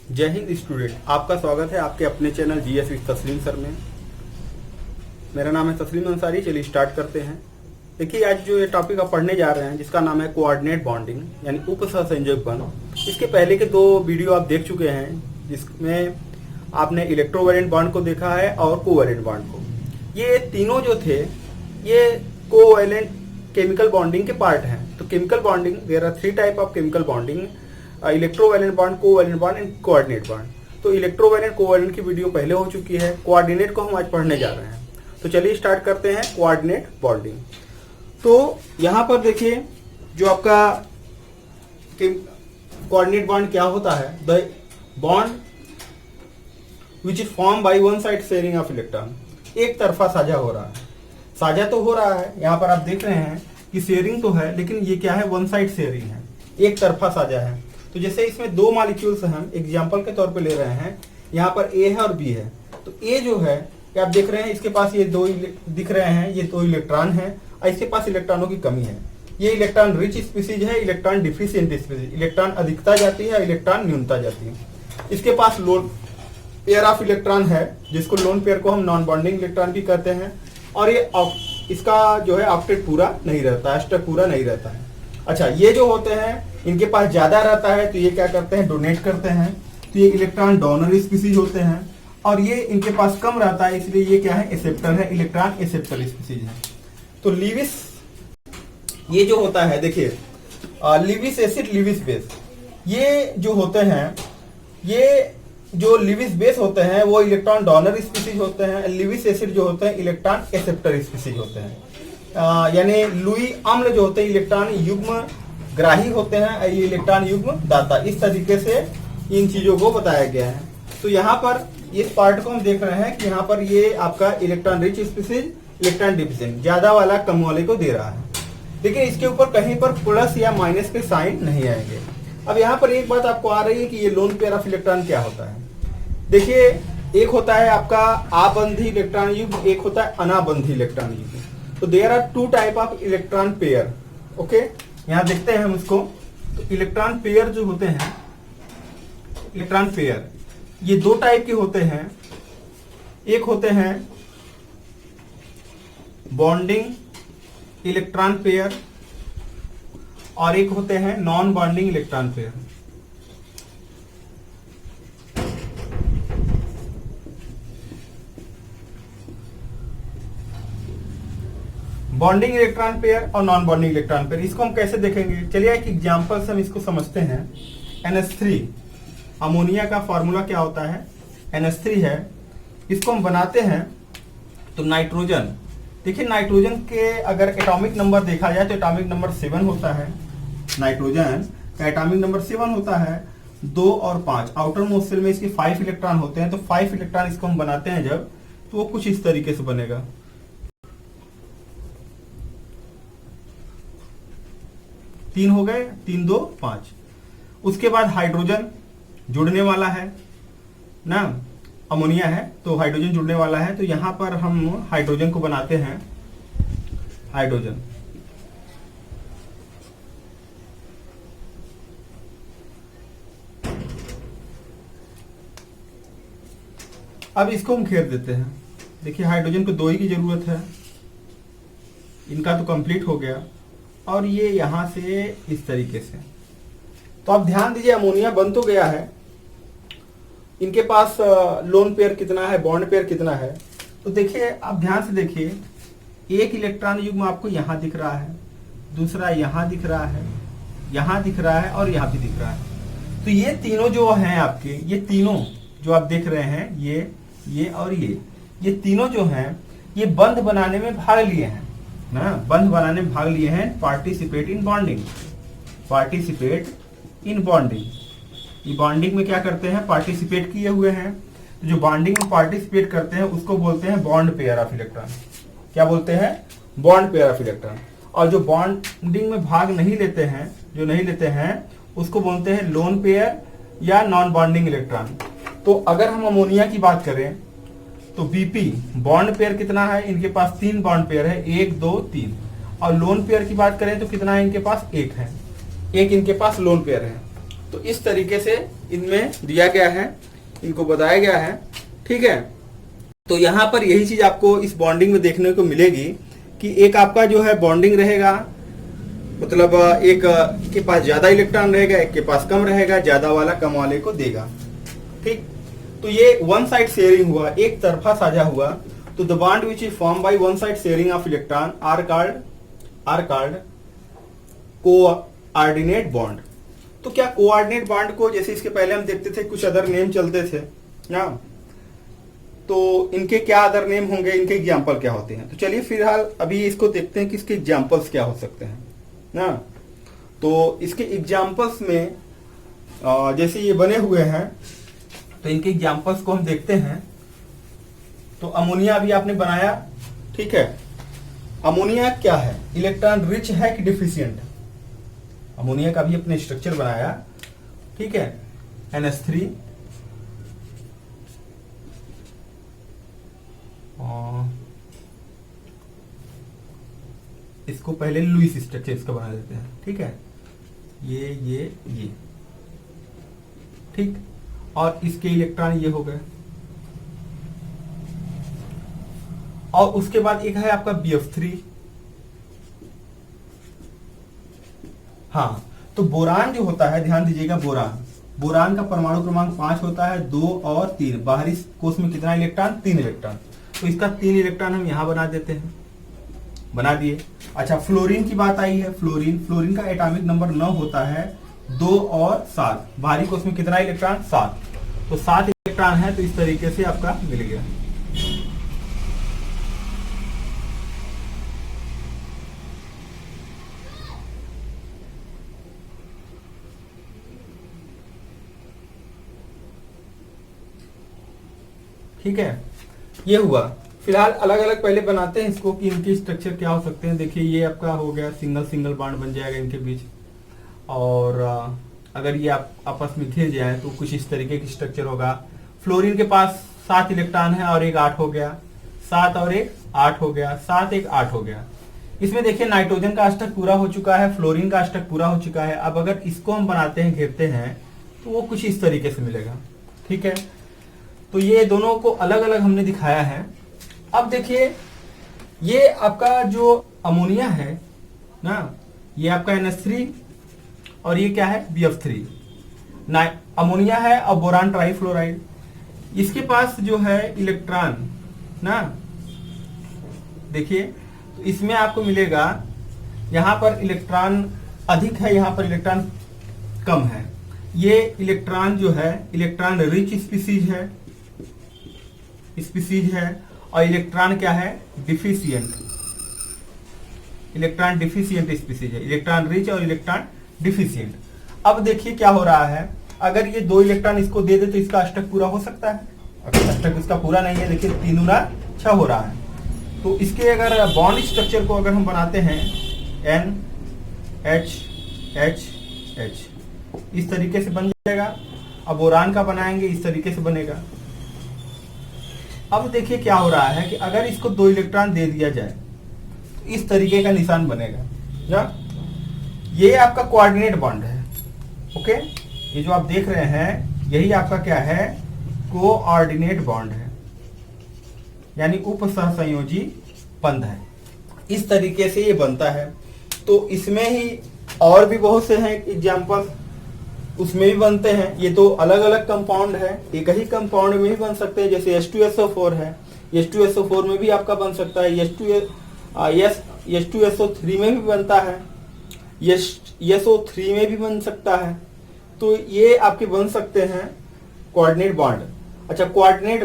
जय हिंद स्टूडेंट, आपका स्वागत है आपके अपने चैनल जीएस विद तस्लीम सर में। मेरा नाम है तस्लीम अंसारी। चलिए स्टार्ट करते हैं। देखिए, आज जो ये टॉपिक आप पढ़ने जा रहे हैं जिसका नाम है कोऑर्डिनेट बॉन्डिंग यानी उपसहसंयोजक बंध। इसके पहले के 2 वीडियो आप देख चुके हैं जिसमें आपने इलेक्ट्रोवैलेंट बॉन्ड को देखा है और कोवैलेंट बॉन्ड को। ये तीनों जो थे ये कोवैलेंट केमिकल बॉन्डिंग के पार्ट हैं। तो chemical bonding, there are 3 type of chemical bonding: electrovalent bond, covalent bond and coordinate bond. तो इलेक्ट्रोवैलेंट कोवैलेंट की वीडियो पहले हो चुकी है। कोऑर्डिनेट को हम आज पढ़ने जा रहे हैं। तो चलिए स्टार्ट करते हैं कोऑर्डिनेट बॉन्डिंग। तो यहां पर देखिए, जो आपका कोऑर्डिनेट बॉन्ड क्या होता है, the bond which is form by one side sharing of electron. एक तरफा साझा हो रहा है, साझा तो हो रहा है। यहाँ पर आप देख रहे हैं कि शेयरिंग तो है, लेकिन ये क्या है, वन साइड शेयरिंग है, एक तरफा साझा है। तो जैसे इसमें 2 मॉलिक्यूल्स हम एग्जांपल के तौर पे ले रहे हैं, यहाँ पर ए है और बी है। तो ए जो है, ये आप देख रहे हैं, इसके पास ये 2 दिख रहे हैं, ये 2 इलेक्ट्रॉन है और इसके पास इलेक्ट्रॉनों की कमी है। ये इलेक्ट्रॉन रिच स्पीसीज है, इलेक्ट्रॉन डिफिशिएंट स्पीसीज। इलेक्ट्रॉन अधिकता जाती है, इलेक्ट्रॉन न्यूनता जाती है। इसके पास लोन पेयर ऑफ इलेक्ट्रॉन है, जिसको लोन पेयर को हम नॉन बॉन्डिंग इलेक्ट्रॉन भी कहते हैं। और ये इसका जो है ऑक्टेट पूरा नहीं रहता है, अष्टक पूरा नहीं रहता है। अच्छा, ये जो होते हैं इनके पास ज्यादा रहता है, तो ये क्या करते हैं, डोनेट करते हैं। तो ये इलेक्ट्रॉन डोनर स्पीसीज होते हैं। और ये इनके पास कम रहता है, इसलिए ये क्या है, एक्सेप्टर है, इलेक्ट्रॉन एक्सेप्टर स्पीसीज है। तो लीविस ये जो होता है, देखिए लीविस एसिड, लीविस बेस, ये जो होते हैं, ये जो लीविस बेस होते हैं वो इलेक्ट्रॉन डोनर स्पीसीज होते हैं। लीविस एसिड जो होते हैं इलेक्ट्रॉन एक्सेप्टर स्पीसीज होते हैं। यानी लुई अम्ल जो होते हैं इलेक्ट्रॉन युग्म ग्राही होते हैं, ये इलेक्ट्रॉन युग्म दाता। इस तरीके से इन चीजों को बताया गया है। तो यहाँ पर इस पार्ट को हम देख रहे हैं कि यहाँ पर ये आपका electron rich species, electron deficient, ज्यादा वाला कम वाले को दे रहा है। लेकिन इसके ऊपर कहीं पर प्लस या माइनस के साइन नहीं आएंगे। अब यहाँ पर एक बात आपको आ रही है कि ये लोन पेयर ऑफ इलेक्ट्रॉन क्या होता है। देखिए, एक होता है आपका आबंधी इलेक्ट्रॉन युग्म, एक होता है अनाबंधी इलेक्ट्रॉन युग्म। तो there are 2 type of electron pair. Okay, यहाँ देखते हैं हम इसको। तो इलेक्ट्रॉन पेयर जो होते हैं, इलेक्ट्रॉन पेयर ये 2 टाइप के होते हैं। एक होते हैं बॉन्डिंग इलेक्ट्रॉन पेयर और एक होते हैं non bonding electron pair. Bonding electron pair और नॉन बॉन्डिंग इलेक्ट्रॉन पेयर, इसको हम कैसे देखेंगे। चलिए एक एग्जांपल से हम इसको समझते हैं। NH3 अमोनिया का फॉर्मूला क्या होता है, NH3 है। इसको हम बनाते हैं तो नाइट्रोजन, देखिए नाइट्रोजन के अगर एटॉमिक नंबर देखा जाए तो एटॉमिक नंबर 7 होता है। नाइट्रोजन का एटॉमिक नंबर 7 होता है। 2 और 5 आउटर मोस्ट शेल में इसके 5 इलेक्ट्रॉन होते हैं। तो 5 इलेक्ट्रॉन इसको हम बनाते हैं जब, तो वो कुछ इस तरीके से बनेगा। 3 हो गए, 3 2 5। उसके बाद हाइड्रोजन जुड़ने वाला है ना, अमोनिया है तो हाइड्रोजन जुड़ने वाला है। तो यहां पर हम हाइड्रोजन को बनाते हैं, हाइड्रोजन। अब इसको हम घेर देते हैं। देखिए हाइड्रोजन को 2 ही की जरूरत है, इनका तो कंप्लीट हो गया। और ये यहां से इस तरीके से। तो आप ध्यान दीजिए, अमोनिया बन तो गया है, इनके पास लोन पेयर कितना है, बॉन्ड पेयर कितना है। तो देखिए, आप ध्यान से देखिए, एक इलेक्ट्रॉन युग्म आपको यहां दिख रहा है, दूसरा यहां दिख रहा है, यहां दिख रहा है और यहां भी दिख रहा है। तो ये तीनों जो हैं आपके, ये तीनों जो आप देख रहे हैं, ये और ये तीनों जो हैं, ये बंध बनाने में भाग लिए हैं ना, बंध बनाने में भाग लिए हैं। Participate in bonding, participate in bonding. ये बॉन्डिंग में क्या करते हैं, पार्टिसिपेट किए हुए हैं। तो जो बॉन्डिंग में पार्टिसिपेट करते हैं उसको बोलते हैं बॉन्ड पेयर ऑफ इलेक्ट्रॉन। क्या बोलते हैं, बॉन्ड पेयर ऑफ इलेक्ट्रॉन। और जो बॉन्डिंग में भाग नहीं लेते हैं, जो नहीं लेते हैं, उसको बोलते हैं लोन पेयर या नॉन बॉन्डिंग इलेक्ट्रॉन। तो अगर हम अमोनिया की बात करें तो बीपी बॉन्ड पेयर कितना है, इनके पास 3 बॉन्ड पेयर है, 1 2 3। और लोन पेयर की बात करें तो कितना है, इनके पास 1 है, 1 इनके पास लोन पेयर है। तो इस तरीके से इनमें दिया गया है, इनको बताया गया है। ठीक है, तो यहां पर यही चीज आपको इस बॉन्डिंग में देखने को मिलेगी कि एक आपका जो है बॉन्डिंग रहेगा, मतलब एक के पास ज्यादा इलेक्ट्रॉन रहेगा, एक के पास कम रहेगा, ज्यादा वाला कम वाले को देगा। ठीक, तो ये वन साइड शेयरिंग हुआ, एक तरफा साझा हुआ। तो the bond which is form by one side sharing of electron are called coordinate bond. तो क्या कोऑर्डिनेट बॉन्ड को, जैसे इसके पहले हम देखते थे कुछ अदर नेम चलते थे ना, तो इनके क्या अदर नेम होंगे, इनके एग्जाम्पल क्या होते हैं। तो चलिए फिलहाल अभी इसको देखते हैं कि इसके एग्जाम्पल्स क्या हो सकते हैं ना। तो इसके एग्जाम्पल्स में जैसे ये बने हुए हैं, तो इनके एग्जाम्पल्स को हम देखते हैं। तो अमोनिया अभी आपने बनाया, ठीक है। अमोनिया क्या है, इलेक्ट्रॉन रिच है कि डिफिशिएंट। अमोनिया का भी अपने स्ट्रक्चर बनाया, ठीक है। NH3 इसको पहले लुईस स्ट्रक्चर इसका बना देते हैं, ठीक है। ये ठीक, और इसके इलेक्ट्रॉन ये हो गए। और उसके बाद एक है आपका BF3। हाँ, तो बोरान जो होता है, ध्यान दीजिएगा, बोरान का परमाणु क्रमांक 5 होता है, 2 और 3। बाहरी कोष में कितना इलेक्ट्रॉन, 3 इलेक्ट्रॉन। तो इसका 3 इलेक्ट्रॉन हम यहां बना देते हैं, बना दिए। अच्छा, फ्लोरीन की बात आई है। फ्लोरीन का एटॉमिक नंबर 9 होता है, 2 और 7। बाहरी कोष में कितना इलेक्ट्रॉन, 7। तो 7 इलेक्ट्रॉन है, तो इस तरीके से आपका मिल गया। ठीक है, ये हुआ। फिलहाल अलग अलग पहले बनाते हैं इसको कि इनके स्ट्रक्चर क्या हो सकते हैं। देखिए, ये आपका हो गया सिंगल बॉन्ड बन जाएगा इनके बीच। और अगर ये आप आपस में घिर जाए तो कुछ इस तरीके की स्ट्रक्चर होगा। फ्लोरीन के पास 7 इलेक्ट्रॉन है और एक 8 हो गया, 7 और एक 8 हो गया, 7 एक 8 हो गया। इसमें देखिए नाइट्रोजन का अष्टक पूरा हो चुका है, फ्लोरीन का अष्टक पूरा हो चुका है। अब अगर इसको हम बनाते हैं, घेरते हैं, तो वो कुछ इस तरीके से मिलेगा। ठीक है, तो ये दोनों को अलग अलग हमने दिखाया है। अब देखिए, ये आपका जो अमोनिया है ना, ये आपका NH3 और ये क्या है, BF3। अमोनिया है और बोरान ट्राइफ्लोराइड। इसके पास जो है इलेक्ट्रॉन ना, देखिए, तो इसमें आपको मिलेगा, यहां पर इलेक्ट्रॉन अधिक है, यहां पर इलेक्ट्रॉन कम है। ये इलेक्ट्रॉन जो है, इलेक्ट्रॉन रिच स्पीसीज है, और इलेक्ट्रॉन क्या है, डिफिशिएंट। इलेक्ट्रॉन डिफिशिएंट स्पीसीज है, इलेक्ट्रॉन रिच और इलेक्ट्रॉन डिफिशिएंट। अब देखिए क्या हो रहा है, अगर ये 2 इलेक्ट्रॉन इसको दे दे तो इसका अष्टक पूरा हो सकता है। अगर अष्टक इसका पूरा नहीं है, देखिए 3 गुना 6 हो रहा है। तो इसके अगर बॉन्ड स्ट्रक्चर को अगर हम बनाते हैं, NH इस तरीके से बन जाएगा। अब बोरान का बनाएंगे, इस तरीके से बनेगा। अब देखिए क्या हो रहा है कि अगर इसको 2 इलेक्ट्रॉन दे दिया जाए तो इस तरीके का निशान बनेगा ना। ये आपका कोऑर्डिनेट बॉन्ड है। ओके, ये जो आप देख रहे हैं, यही आपका क्या है, कोऑर्डिनेट बॉन्ड है, यानी उप सहसंयोजी बंध है। इस तरीके से ये बनता है। तो इसमें ही और भी बहुत से हैं एग्जाम्पल, उसमें भी बनते हैं। ये तो अलग अलग कंपाउंड है, एक ही कंपाउंड में भी बन सकते हैं। जैसे H2SO4 है, H2SO4 में भी आपका बन सकता है। H2SO3 में भी बनता है, SO3 में भी बन सकता है। तो ये आपके बन सकते हैं कोऑर्डिनेट बॉन्ड। अच्छा, कोऑर्डिनेट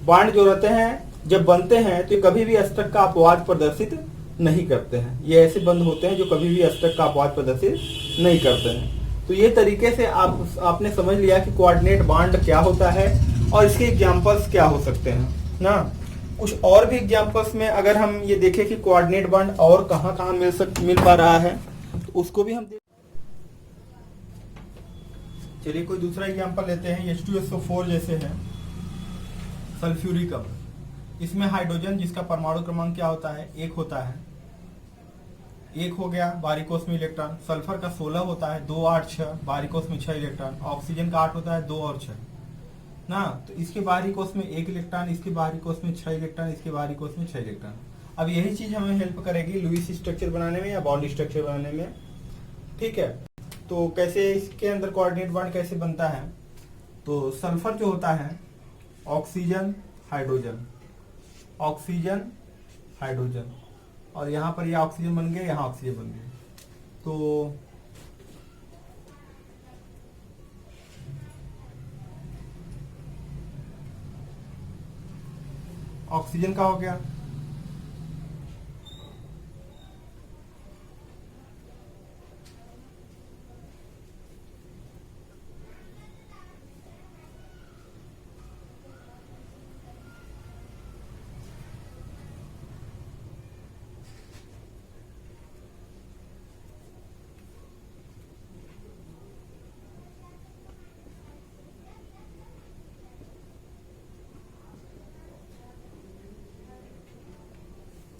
बॉन्ड जो रहते हैं, जब बनते हैं तो कभी भी अष्टक का अपवाद प्रदर्शित नहीं करते हैं। ये ऐसे बंद होते हैं जो कभी भी अष्टक का अपवाद प्रदर्शित नहीं करते हैं। तो ये तरीके से आपने समझ लिया कि कोऑर्डिनेट बॉन्ड क्या होता है और इसके एग्जांपल्स क्या हो सकते हैं ना। कुछ और भी एग्जांपल्स में अगर हम ये देखें कि कोऑर्डिनेट बॉन्ड और कहाँ कहाँ मिल पा रहा है, तो उसको भी हम चलिए कोई दूसरा एग्जांपल लेते हैं। H2SO4 जैसे है, सल्फ्यूरिक अम्ल। इसमें हाइड्रोजन जिसका परमाणु क्रमांक क्या होता है, 1 होता है। एक हो गया बाहरी कोष में इलेक्ट्रॉन, सल्फर का 16 होता है, 2 8 6, बाहरी कोष में 6 इलेक्ट्रॉन, ऑक्सीजन का 8 होता है, 2 और 6 ना। तो इसके बाहरी कोष में 1 इलेक्ट्रॉन, इसके बाहरी कोष में 6 इलेक्ट्रॉन, इसके बाहरी कोष में 6 इलेक्ट्रॉन। अब यही चीज हमें हेल्प करेगी लुईस स्ट्रक्चर बनाने में या बॉन्ड स्ट्रक्चर बनाने में, ठीक है। तो कैसे इसके अंदर कोऑर्डिनेट बॉन्ड कैसे बनता है, तो सल्फर जो होता है ऑक्सीजन हाइड्रोजन, ऑक्सीजन हाइड्रोजन, और यहाँ पर यह ऑक्सीजन बन गया, यहाँ ऑक्सीजन बन गया। तो ऑक्सीजन का हो गया,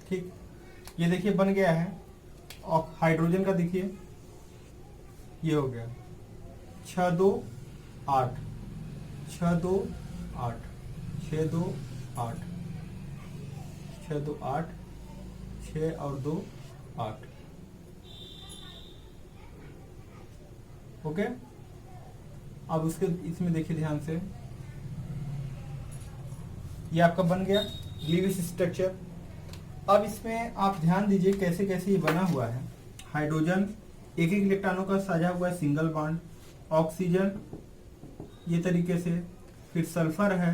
ठीक। ये देखिए बन गया है। और हाइड्रोजन का देखिए ये हो गया 6 2 8, 6 2 8, 6 2 8, 6 2 8, 6 और 2 8। ओके, अब उसके इसमें देखिए ध्यान से, ये आपका बन गया लीविस स्ट्रक्चर। अब इसमें आप ध्यान दीजिए कैसे कैसे ये बना हुआ है। हाइड्रोजन एक एक इलेक्ट्रॉनों का साझा हुआ है सिंगल बॉन्ड, ऑक्सीजन ये तरीके से, फिर सल्फर है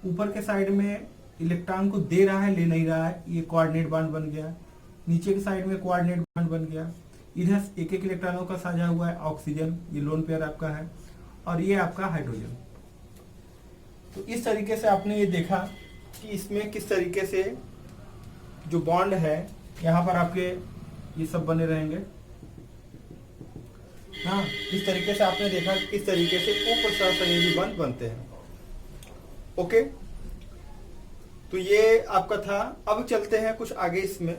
ऊपर के साइड में इलेक्ट्रॉन को दे रहा है ले नहीं रहा है, ये कोऑर्डिनेट बॉन्ड बन गया। नीचे के साइड में कोऑर्डिनेट बॉन्ड बन गया। इधर एक एक इलेक्ट्रॉनों का साझा हुआ है ऑक्सीजन, ये लोन पेयर आपका है, और ये आपका हाइड्रोजन। तो इस तरीके से आपने ये देखा कि इसमें किस तरीके से जो बॉन्ड है यहाँ पर आपके ये सब बने रहेंगे। हाँ, इस तरीके से आपने देखा किस तरीके से उपसहसंयोजी बॉन्ड बनते हैं। ओके, तो ये आपका था। अब चलते हैं कुछ आगे इसमें।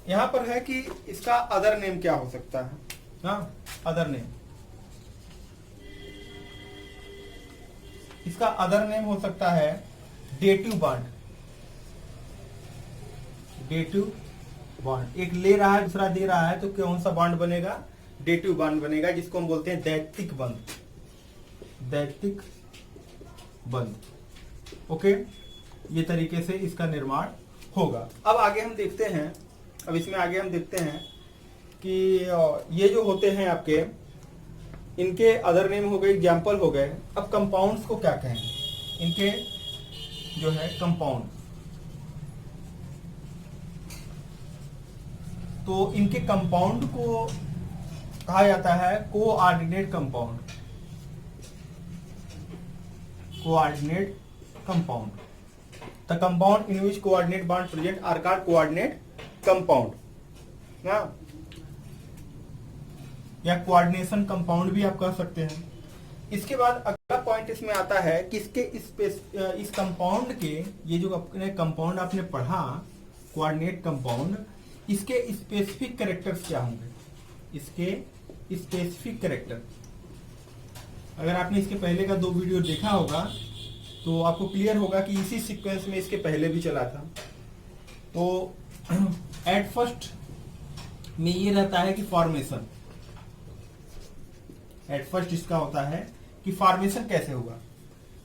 यहां पर है कि इसका अदर नेम क्या हो सकता है। हाँ, अदर नेम, इसका अदर नेम हो सकता है डेटिव बॉन्ड। डेटिव बॉन्ड, एक ले रहा है दूसरा दे रहा है, तो कौन सा बॉन्ड बनेगा, डेटिव बॉन्ड बनेगा, जिसको हम बोलते हैं दैत्तिक बंध। दैत्तिक बंध। ओके, ये तरीके से इसका निर्माण होगा। अब आगे हम देखते हैं, अब इसमें आगे हम देखते हैं कि ये जो होते हैं आपके, इनके अदर नेम हो गए, एग्जाम्पल हो गए। अब कंपाउंड्स को क्या कहेंगे, इनके जो है कंपाउंड, तो इनके कंपाउंड को कहा जाता है coordinate compound. Coordinate compound, the compound in which coordinate bond present are called coordinate compound ना, या कोऑर्डिनेशन कंपाउंड भी आप कह सकते हैं। इसके बाद अगला पॉइंट इसमें आता है कि इस कंपाउंड के, ये जो अपने कंपाउंड आपने पढ़ा कोऑर्डिनेट कंपाउंड, इसके स्पेसिफिक कैरेक्टर्स क्या होंगे। इसके स्पेसिफिक कैरेक्टर, अगर आपने इसके पहले का 2 वीडियो देखा होगा तो आपको क्लियर होगा कि इसी सीक्वेंस में इसके पहले भी चला था। तो एट फर्स्ट में ये रहता है कि फॉर्मेशन, एट फर्स्ट इसका होता है कि फॉर्मेशन कैसे होगा।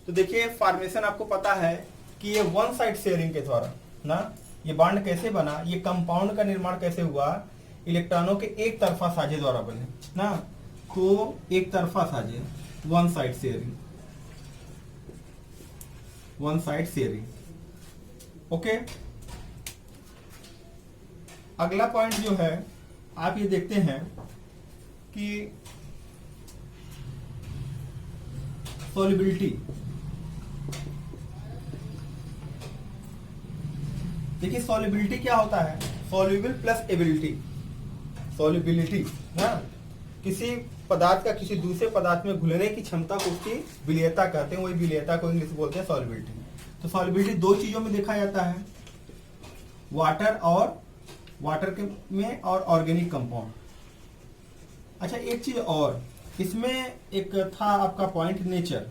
तो देखिए फॉर्मेशन आपको पता है कि ये वन साइड शेयरिंग के द्वारा ना, ये बॉन्ड कैसे बना, ये कंपाउंड का निर्माण कैसे हुआ, इलेक्ट्रॉनों के एक तरफा साझे द्वारा बने ना। तो एक तरफा साझे, one side sharing, one side sharing. Okay, अगला पॉइंट जो है आप ये देखते हैं कि सॉल्युबिलिटी। देखिए सॉल्युबिलिटी क्या होता है, सॉल्युबल प्लस एबिलिटी। सॉल्युबिलिटी ना, किसी पदार्थ का किसी दूसरे पदार्थ में घुलने की क्षमता को उसकी विलेयता कहते हैं, वही विलेयता को इंग्लिश बोलते हैं सॉल्युबिलिटी। तो सॉल्युबिलिटी दो चीजों में देखा जाता है, वाटर के में और ऑर्गेनिक कंपाउंड। अच्छा एक चीज और, इसमें एक था आपका पॉइंट नेचर।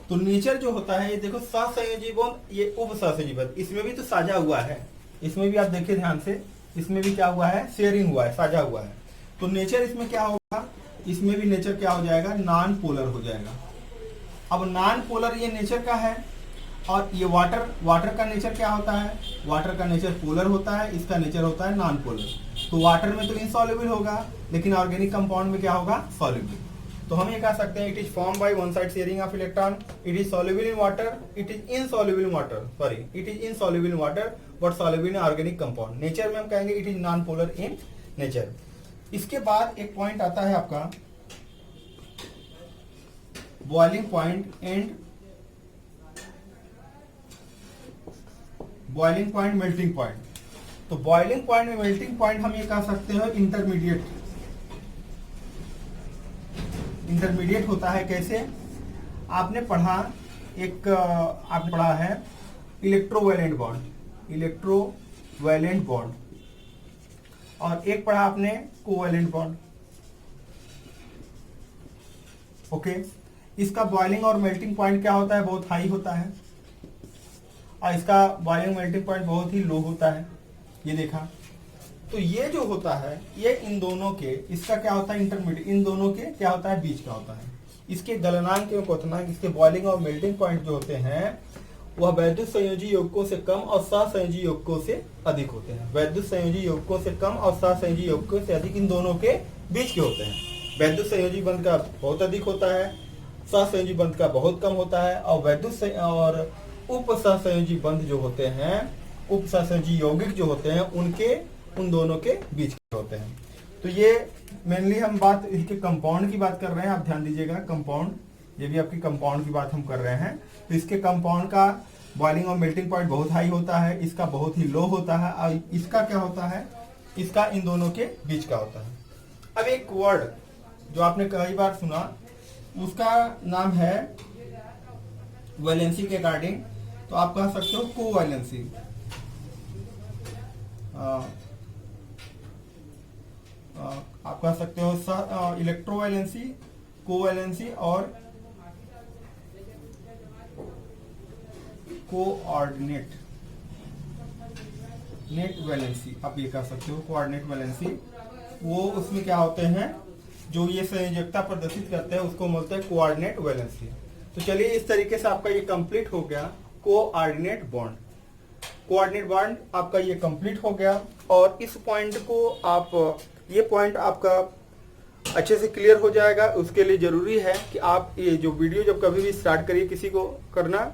तो नेचर जो होता है, ये देखो सहसंयोजी बॉन्ड, ये उपसहसंयोजी बॉन्ड, इसमें भी तो साझा हुआ है, इसमें भी आप देखिए ध्यान से, इसमें भी क्या हुआ है, शेयरिंग हुआ है, साझा हुआ है। तो नेचर इसमें क्या होगा, इसमें भी नेचर क्या हो जाएगा, नॉन पोलर हो जाएगा। अब नॉन पोलर ये नेचर का है, और ये वाटर का नेचर क्या होता है, वाटर का नेचर पोलर होता है, इसका नेचर होता है नॉन पोलर। तो वाटर में तो इनसॉल्युबल होगा, लेकिन ऑर्गेनिक कंपाउंड में क्या होगा, सॉल्युबल। तो हम ये कह सकते हैं it is form by one side sharing of electron, it is soluble in water, it is insoluble in water, sorry it is insoluble in water but soluble in organic compound. Nature में हम कहेंगे it is non polar in nature. इसके बाद एक point आता है आपका boiling point and boiling point, melting point. तो बॉइलिंग पॉइंट में मेल्टिंग पॉइंट हम ये कह सकते हैं इंटरमीडिएट होता है। कैसे, आपने पढ़ा है इलेक्ट्रोवैलेंट बॉन्ड, और एक पढ़ा आपने कोवैलेंट बॉन्ड। ओके, इसका बॉइलिंग और मेल्टिंग पॉइंट क्या होता है, बहुत हाई होता है, और इसका बॉइलिंग मेल्टिंग पॉइंट बहुत ही लो होता है, ये देखा। तो ये जो होता है, ये इन दोनों के, इसका क्या होता है इंटरमीडिएट, इन दोनों के क्या होता है, बीच का होता है। इसके गलनांक एवं क्वथनांक, इसके बॉइलिंग और मेल्टिंग पॉइंट जो होते हैं वह वैद्युत संयोजी यौगिकों से कम और सहसंयोजी यौगिकों से अधिक होते हैं। वैद्युत संयोजी यौगिकों से कम और सहसंयोजी यौगिकों से अधिक, इन दोनों के बीच के होते हैं। वैद्युत संयोजी बंध का बहुत अधिक होता है, सहसंयोजी बंध का बहुत कम होता है, और वैद्युत और उप सहसंयोजी बंध जो होते हैं, उप सहसंयोजी यौगिक जो होते हैं, उन दोनों के बीच के होते हैं। तो ये मेनली हम बात इसके कंपाउंड की बात कर रहे हैं, आप ध्यान दीजिएगा, कंपाउंड, ये भी आपकी कंपाउंड की बात हम कर रहे हैं। तो इसके कंपाउंड का बॉइलिंग और मेल्टिंग पॉइंट बहुत हाई होता है, इसका बहुत ही लो होता है, और इसका क्या होता है, इसका इन दोनों के बीच का होता है। अब एक वर्ड जो आपने कई बार सुना, उसका नाम है वैलेंसी के अकॉर्डिंग, तो आप कह सकते हो कोवैलेंसी। आप कह सकते हो इलेक्ट्रोवैलेंसी, कोवैलेंसी और कोऑर्डिनेट वैलेंसी, आप ये कह सकते हो कोऑर्डिनेट वैलेंसी। वो उसमें क्या होते हैं, जो ये संयोजकता प्रदर्शित करते हैं उसको बोलते हैं कोऑर्डिनेट वैलेंसी। तो चलिए इस तरीके से आपका ये कंप्लीट हो गया कोऑर्डिनेट बॉन्ड। कोऑर्डिनेट बॉन्ड आपका ये कंप्लीट हो गया, और इस पॉइंट को आप, ये पॉइंट आपका अच्छे से क्लियर हो जाएगा। उसके लिए जरूरी है कि आप ये जो वीडियो जब कभी भी स्टार्ट करिए, किसी को करना,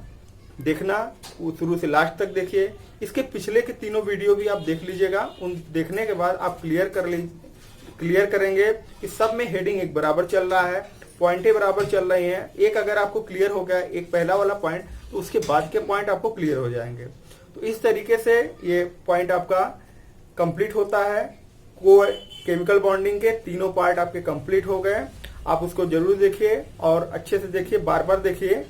देखना, वो शुरू से लास्ट तक देखिए। इसके पिछले के तीनों वीडियो भी आप देख लीजिएगा। उन देखने के बाद आप क्लियर करेंगे कि सब में हेडिंग एक बराबर चल रहा है, पॉइंटें बराबर चल रही हैं। एक अगर आपको क्लियर हो गया, एक पहला वाला पॉइंट, तो उसके बाद के पॉइंट आपको क्लियर हो जाएंगे। तो इस तरीके से ये पॉइंट आपका कंप्लीट होता है। केमिकल बॉन्डिंग के तीनों पार्ट आपके कंप्लीट हो गए। आप उसको जरूर देखिए और अच्छे से देखिए, बार बार देखिए,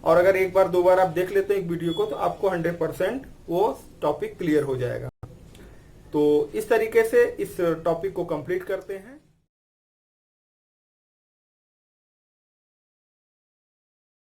और अगर एक बार दो बार आप देख लेते हैं एक वीडियो को, तो आपको 100% वो टॉपिक क्लियर हो जाएगा। तो इस तरीके से इस टॉपिक को कंप्लीट करते हैं।